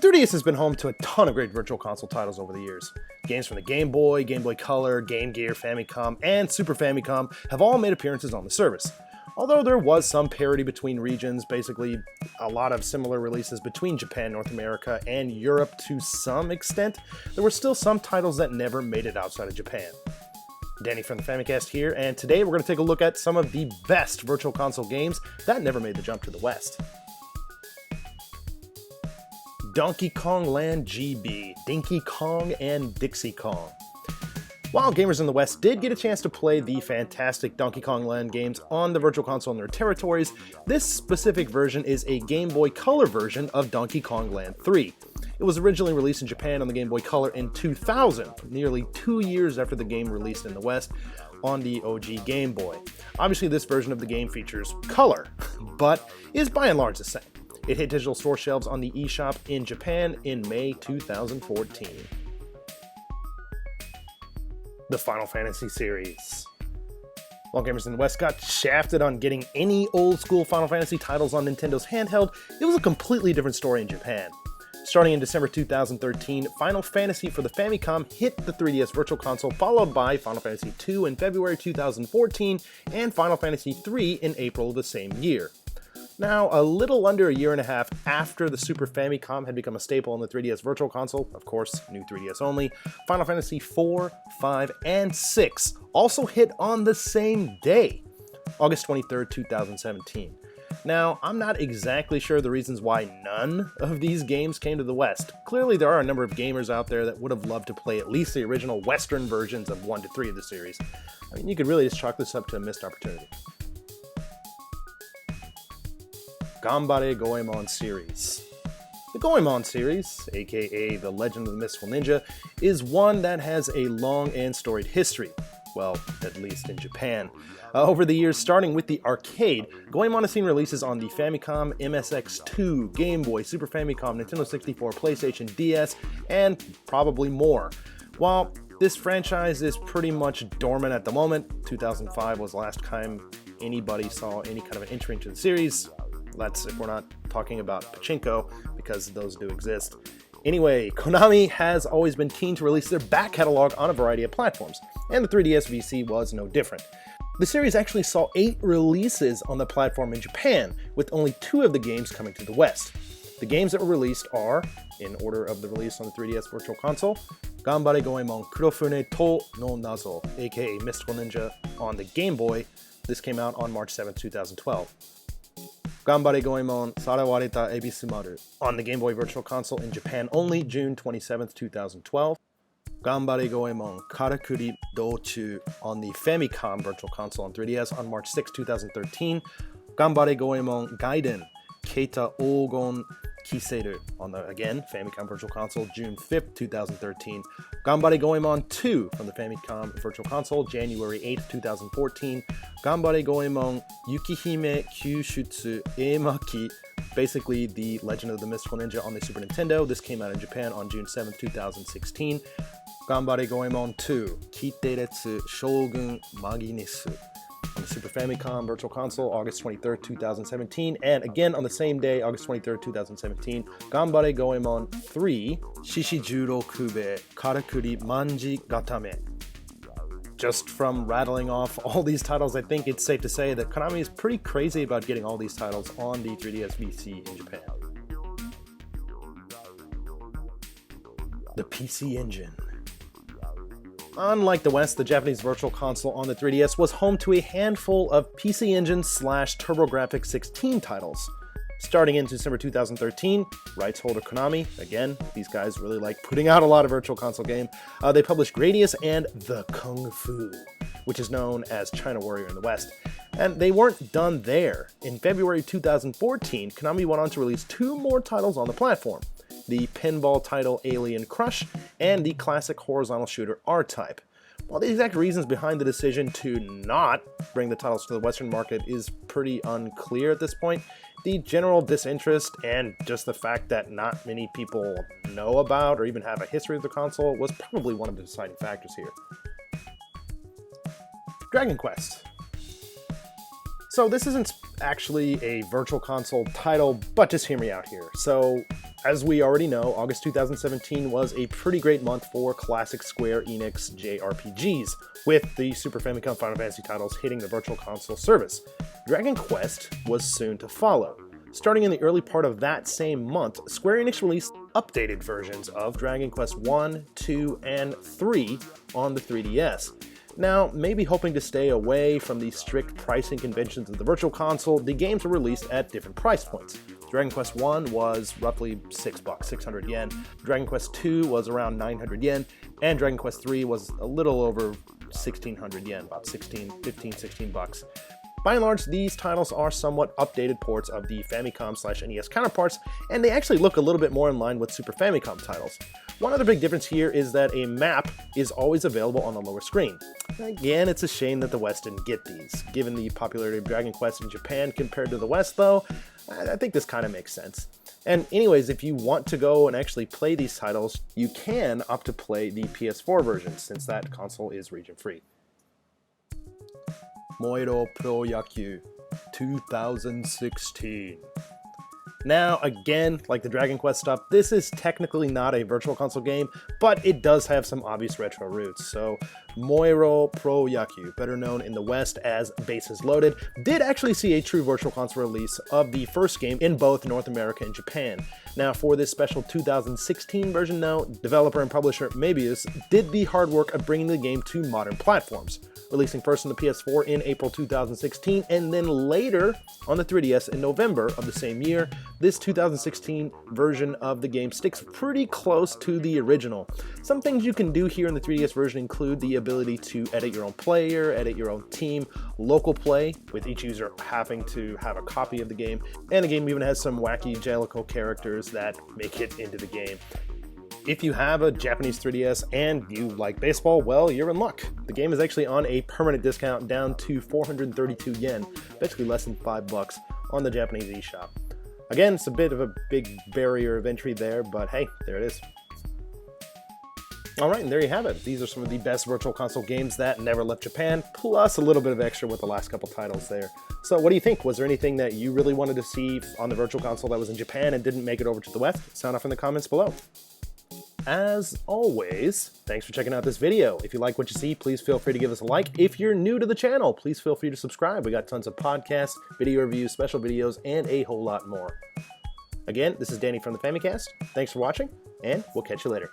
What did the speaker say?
3DS has been home to a ton of great Virtual Console titles over the years. Games from the Game Boy, Game Boy Color, Game Gear, Famicom, and Super Famicom have all made appearances on the service. Although there was some parity between regions, basically a lot of similar releases between Japan, North America, and Europe to some extent, there were still some titles that never made it outside of Japan. Danny from the Famicast here, and today we're going to take a look at some of the best Virtual Console games that never made the jump to the West. Donkey Kong Land GB, Dinky Kong and Dixie Kong. While gamers in the West did get a chance to play the fantastic Donkey Kong Land games on the Virtual Console in their territories, this specific version is a Game Boy Color version of Donkey Kong Land 3. It was originally released in Japan on the Game Boy Color in 2000, nearly 2 years after the game released in the West on the OG Game Boy. Obviously this version of the game features color, but is by and large the same. It hit digital store shelves on the eShop in Japan in May 2014. The Final Fantasy series. While gamers in the West got shafted on getting any old school Final Fantasy titles on Nintendo's handheld, it was a completely different story in Japan. Starting in December 2013, Final Fantasy for the Famicom hit the 3DS Virtual Console, followed by Final Fantasy II in February 2014 and Final Fantasy III in April of the same year. Now, a little under a year and a half after the Super Famicom had become a staple in the 3DS Virtual Console, of course, new 3DS only, Final Fantasy IV, V, and VI also hit on the same day, August 23rd, 2017. Now, I'm not exactly sure the reasons why none of these games came to the West. Clearly, there are a number of gamers out there that would have loved to play at least the original Western versions of 1 to 3 of the series. I mean, you could really just chalk this up to a missed opportunity. Ganbare Goemon Series. The Goemon series, aka The Legend of the Mystical Ninja, is one that has a long and storied history. Well, at least in Japan. Over the years, starting with the arcade, Goemon has seen releases on the Famicom, MSX2, Game Boy, Super Famicom, Nintendo 64, PlayStation, DS, and probably more. While this franchise is pretty much dormant at the moment, 2005 was the last time anybody saw any kind of an entry into the series. That's if we're not talking about pachinko, because those do exist. Anyway, Konami has always been keen to release their back catalog on a variety of platforms, and the 3DS VC was no different. The series actually saw 8 releases on the platform in Japan, with only 2 of the games coming to the West. The games that were released are, in order of the release on the 3DS Virtual Console, Ganbare Goemon Kurofune to no Nazo, aka Mystical Ninja, on the Game Boy. This came out on March 7, 2012. Ganbare Goemon Sarawareta Ebisumaru on the Game Boy Virtual Console in Japan only, June 27, 2012. Ganbare Goemon Karakuri Douchu on the Famicom Virtual Console on 3DS on March 6, 2013. Ganbare Goemon Gaiden Keita Ogon Kiseru on the, again, Famicom Virtual Console, June 5th, 2013. Ganbare Goemon 2 from the Famicom Virtual Console, January 8th, 2014. Ganbare Goemon Yukihime Kyushutsu Emaki, basically the Legend of the Mystical Ninja on the Super Nintendo. This came out in Japan on June 7th, 2016. Ganbare Goemon 2 Kiteretsu Shogun Maginesu on the Super Famicom Virtual Console, August 23rd, 2017, and again on the same day, August 23rd, 2017, Ganbare Goemon 3 Shishijuro Kube Karakuri Manji Gatame. Just from rattling off all these titles, I think it's safe to say that Konami is pretty crazy about getting all these titles on the 3DS VC in Japan. The PC Engine. Unlike the West, the Japanese Virtual Console on the 3DS was home to a handful of PC Engine / TurboGrafx 16 titles. Starting in December 2013, rights holder Konami, again, these guys really like putting out a lot of Virtual Console games, they published Gradius and The Kung Fu, which is known as China Warrior in the West. And they weren't done there. In February 2014, Konami went on to release 2 more titles on the platform: the pinball title Alien Crush, and the classic horizontal shooter R-Type. While the exact reasons behind the decision to not bring the titles to the Western market is pretty unclear at this point, the general disinterest and just the fact that not many people know about or even have a history of the console was probably one of the deciding factors here. Dragon Quest. So this isn't actually a virtual console title, but just hear me out here. So as we already know, August 2017 was a pretty great month for classic Square Enix JRPGs, with the Super Famicom Final Fantasy titles hitting the virtual console service. Dragon Quest was soon to follow. Starting in the early part of that same month, Square Enix released updated versions of Dragon Quest 1, 2, and 3 on the 3DS. Now, maybe hoping to stay away from the strict pricing conventions of the virtual console, the games were released at different price points. Dragon Quest 1 was roughly $6, 600 yen, Dragon Quest 2 was around 900 yen, and Dragon Quest 3 was a little over 1600 yen, about 16 bucks. By and large, these titles are somewhat updated ports of the Famicom/NES counterparts, and they actually look a little bit more in line with Super Famicom titles. One other big difference here is that a map is always available on the lower screen. Again, it's a shame that the West didn't get these. Given the popularity of Dragon Quest in Japan compared to the West, though, I think this kind of makes sense. And anyways, if you want to go and actually play these titles, you can opt to play the PS4 version, since that console is region-free. Moiro Pro Yakyu 2016. Now, again, like the Dragon Quest stuff, this is technically not a virtual console game, but it does have some obvious retro roots. So, Moiro Pro Yakyu, better known in the West as Bases Loaded, did actually see a true virtual console release of the first game in both North America and Japan. Now, for this special 2016 version, though, developer and publisher Mabius did the hard work of bringing the game to modern platforms, releasing first on the PS4 in April 2016, and then later on the 3DS in November of the same year. This 2016 version of the game sticks pretty close to the original. Some things you can do here in the 3DS version include the ability to edit your own player, edit your own team, local play, with each user having to have a copy of the game, and the game even has some wacky Jellicle characters that make it into the game. If you have a Japanese 3DS and you like baseball, well, you're in luck. The game is actually on a permanent discount down to 432 yen, basically less than $5 on the Japanese eShop. Again, it's a bit of a big barrier of entry there, but hey, there it is. Alright, and there you have it. These are some of the best virtual console games that never left Japan, plus a little bit of extra with the last couple titles there. So what do you think? Was there anything that you really wanted to see on the virtual console that was in Japan and didn't make it over to the West? Sound off in the comments below. As always, thanks for checking out this video. If you like what you see, please feel free to give us a like. If you're new to the channel, please feel free to subscribe. We got tons of podcasts, video reviews, special videos, and a whole lot more. Again, this is Danny from the Famicast. Thanks for watching, and we'll catch you later.